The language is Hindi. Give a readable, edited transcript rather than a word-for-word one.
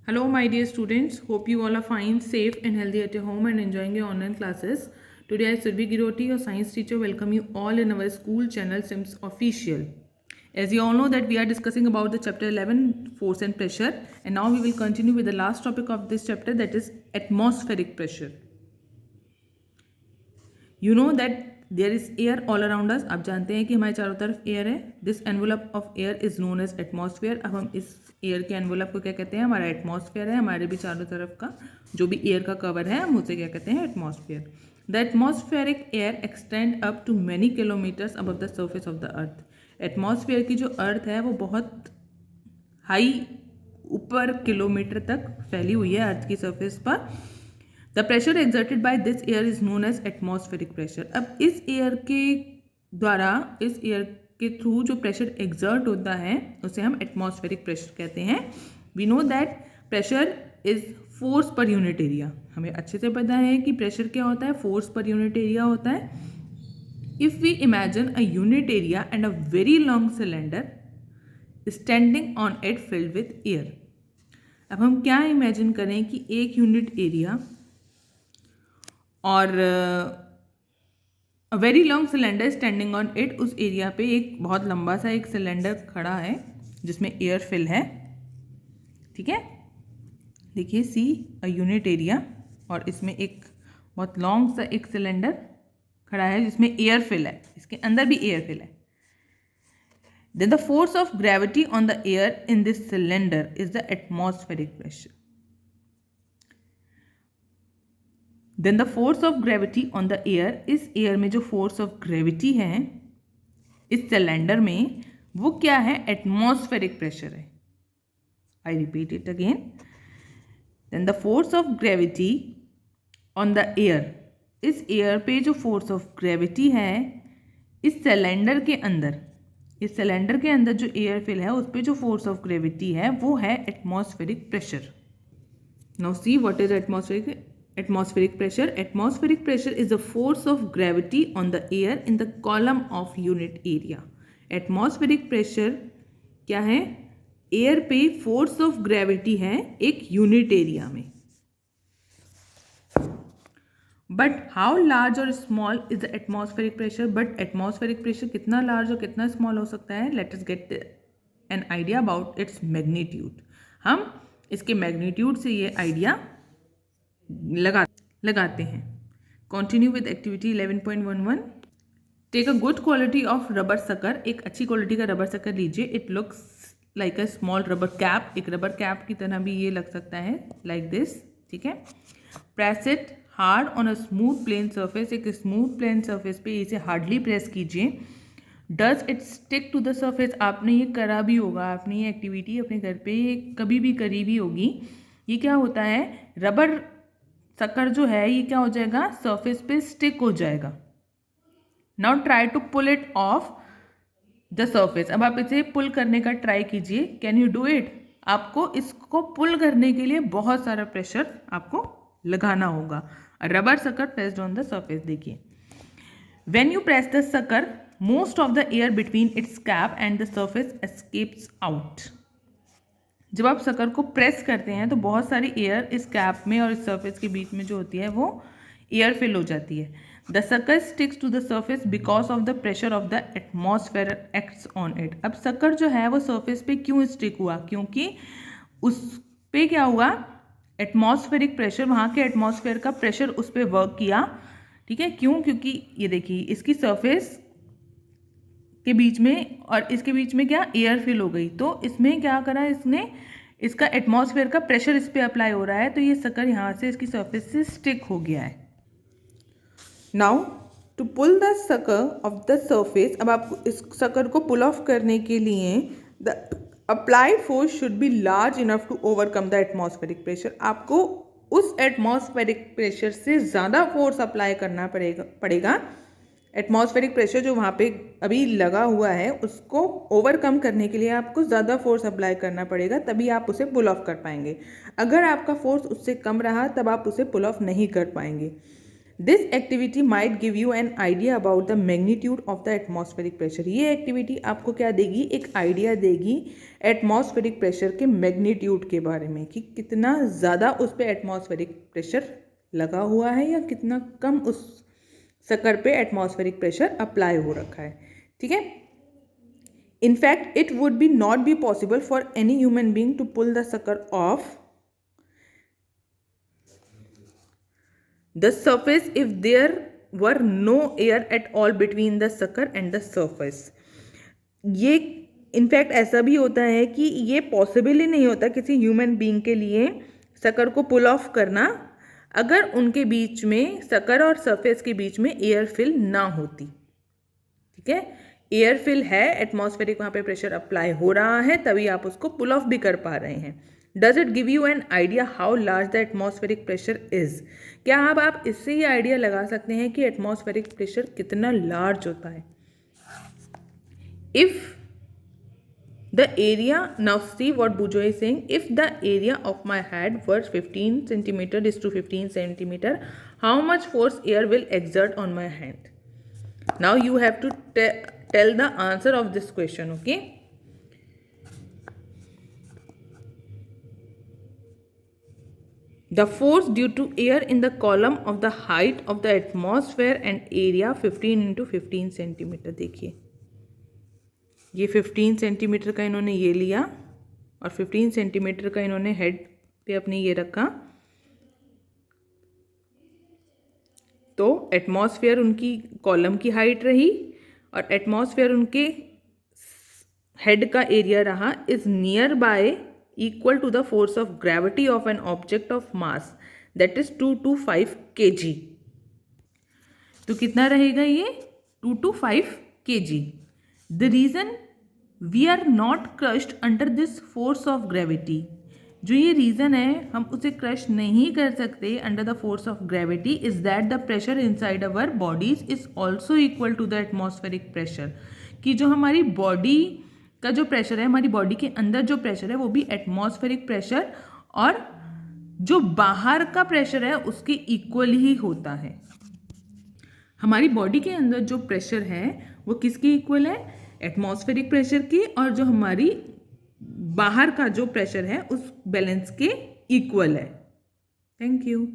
Hello, my dear students. Hope you all are fine, safe, and healthy at your home and enjoying your online classes. Today, I, Surbi Giroti, your science teacher, welcome you all in our school channel Sims Official. As you all know that we are discussing about the chapter 11, force and pressure, and now we will continue with the last topic of this chapter, that is atmospheric pressure. You know that there is air all around us. आप जानते हैं कि हमारे चारों तरफ एयर है. This envelope of air is known as atmosphere. अब हम इस एयर के एनवलप को क्या कहते हैं? हमारा एटमॉस्फेयर है. हमारे भी चारों तरफ का जो भी एयर का कवर है हम उसे क्या कहते हैं? Atmosphere. The atmospheric air extend up to many kilometres above the surface of the earth. Atmosphere की जो अर्थ है वो बहुत हाई ऊपर किलोमीटर तक फैली हुई है अर्थ की सरफेस पर. The pressure exerted by this air is known as atmospheric pressure. अब इस एयर के द्वारा, इस एयर के थ्रू जो प्रेशर एक्सर्ट होता है उसे हम एटमॉस्फेरिक प्रेशर कहते हैं. We know that pressure is force per unit area. हमें अच्छे से पता है कि प्रेशर क्या होता है? फोर्स पर यूनिट एरिया होता है. If we imagine a unit area and a very long cylinder standing on it filled with air. अब हम क्या इमेजिन करें कि एक यूनिट एरिया और very long cylinder standing on it. उस एरिया पे एक बहुत लंबा सा एक सिलेंडर खड़ा है जिसमें एयर फिल है. ठीक है, देखिए सी अ यूनिट एरिया और इसमें एक बहुत लॉन्ग सा एक सिलेंडर खड़ा है जिसमें एयर फिल है. इसके अंदर भी एयर फिल है. Then the force of gravity on the air in this cylinder is the atmospheric pressure. Then the force of gravity on the air, इस एयर में जो फोर्स ऑफ ग्रेविटी है इस सिलेंडर में वो क्या है? एटमॉस्फेरिक प्रेशर है. I repeat it again. Then the force of gravity on the air, इस एयर पे जो फोर्स ऑफ ग्रेविटी है इस सिलेंडर के अंदर, इस सिलेंडर के अंदर जो एयर फिल है उस पे जो फोर्स ऑफ ग्रेविटी है वो है atmospheric pressure. Now see what is atmospheric pressure. Atmospheric pressure is the force of gravity on the air in the column of unit area. Atmospheric pressure क्या है? एयर पे फोर्स ऑफ ग्रेविटी है एक यूनिट एरिया में. बट हाउ लार्ज और small is the atmospheric pressure. But atmospheric pressure कितना लार्ज और कितना स्मॉल हो सकता है? Let us get an idea about its magnitude. हम इसके मैग्नीट्यूड से ये आइडिया लगाते हैं. Continue with activity 11.11. Take a good quality of rubber sucker. एक अच्छी क्वालिटी का रबर सकर लीजिए. It looks like a small rubber cap. एक रबर कैप की तरह भी ये लग सकता है, लाइक दिस. ठीक है. Press it hard on a smooth plane surface. एक स्मूथ प्लेन सरफेस पे इसे हार्डली प्रेस कीजिए. Does it stick to the surface. आपने ये करा भी होगा, आपने ये एक्टिविटी अपने घर पे कभी भी करी भी होगी. ये क्या होता है? रबर सकर जो है ये क्या हो जाएगा? सरफेस पे स्टिक हो जाएगा. Now try to pull it off the surface. अब आप इसे पुल करने का ट्राई कीजिए. Can you do it? आपको इसको पुल करने के लिए बहुत सारा प्रेशर आपको लगाना होगा. Rubber sucker pressed on the surface. देखिए, when you press the sucker most of the air between its cap and the surface escapes out. जब आप सकर को प्रेस करते हैं तो बहुत सारी एयर इस कैप में और इस सरफेस के बीच में जो होती है वो एयर फिल हो जाती है. The sucker sticks to the surface because of the pressure of the atmosphere acts on it. अब सकर जो है वो सरफेस पे क्यों स्टिक हुआ? क्योंकि उस पे क्या हुआ? एटमॉस्फेरिक प्रेशर, वहाँ के एटमॉस्फेयर का प्रेशर उस पर वर्क किया. ठीक है. क्यों? क्योंकि ये देखिए इसकी सरफेस के बीच में और इसके बीच में क्या एयर फिल हो गई. तो इसमें क्या करा इसने? इसका एटमॉस्फेयर का प्रेशर इस पे अप्लाई हो रहा है तो ये सकर यहाँ से इसकी सरफेस से स्टिक हो गया है. Now to pull the sucker off the surface. अब आपको इस सकर को पुल ऑफ करने के लिए the applied force should be large enough to overcome the atmospheric pressure. आपको उस एटमॉस्फेरिक प्रेशर से ज़्यादा फोर्स अप्लाई करना पड़ेगा. एटमॉस्फेरिक प्रेशर जो वहाँ पे अभी लगा हुआ है उसको ओवरकम करने के लिए आपको ज़्यादा फोर्स अप्लाई करना पड़ेगा, तभी आप उसे पुल ऑफ कर पाएंगे. अगर आपका फोर्स उससे कम रहा तब आप उसे पुल ऑफ नहीं कर पाएंगे. This activity might give you N idea about the magnitude of the atmospheric pressure. ये एक्टिविटी आपको क्या देगी, एक आइडिया देगी एटमॉस्फेरिक प्रेशर के मैग्नीट्यूड के बारे में, कि कितना ज़्यादा उस पर एटमॉस्फेरिक प्रेशर लगा हुआ है या कितना कम उस शक्कर पे एटमॉस्फेरिक प्रेशर अप्लाई हो रखा है। ठीक है, in fact it would be not be possible for any human being to pull the sucker off the surface if there were no air at all between the sucker and the surface। ये इनफैक्ट ऐसा भी होता है कि ये पॉसिबल ही नहीं होता किसी ह्यूमन बीइंग के लिए सकर को पुल ऑफ करना अगर उनके बीच में, सकर और सरफेस के बीच में एयर फिल ना होती। ठीक है, एयर फिल है, एटमॉस्फेरिक वहाँ पे प्रेशर अप्लाई हो रहा है, तभी आप उसको पुल ऑफ भी कर पा रहे हैं। Does it give you an idea how large the atmospheric pressure is. क्या आप इससे ये आइडिया लगा सकते हैं कि एटमॉस्फेरिक प्रेशर कितना लार्ज होता है। If the area, now see what Boojho is saying, if the area of my head were 15 centimetre is to 15 centimetre, how much force air will exert on my hand. Now you have to tell the answer of this question, okay? The force due to air in the column of the height of the atmosphere and area 15 into 15 centimetre. देखिए ये 15 सेंटीमीटर का इन्होंने ये लिया और 15 सेंटीमीटर का इन्होंने हेड पे अपने ये रखा, तो एटमॉस्फेयर उनकी कॉलम की हाइट रही और एटमॉस्फेयर उनके हेड का एरिया रहा, is near by equal to the force of gravity of an object of mass that is 2 to 5 kg। तो कितना रहेगा ये 2 to 5 kg। The reason we are not crushed under this force of gravity, जो ये रीज़न है हम उसे क्रश नहीं कर सकते under the force of gravity, is that the pressure inside our bodies is also equal to the atmospheric pressure. कि जो हमारी बॉडी का जो प्रेशर है, हमारी बॉडी के अंदर जो प्रेशर है वो भी एटमॉस्फेरिक प्रेशर और जो बाहर का प्रेशर है उसके इक्वल ही होता है। हमारी बॉडी के अंदर जो प्रेशर है वो किसके इक्वल है, एटमॉस्फेरिक प्रेशर के, और जो हमारी बाहर का जो प्रेशर है उस बैलेंस के इक्वल है। Thank you.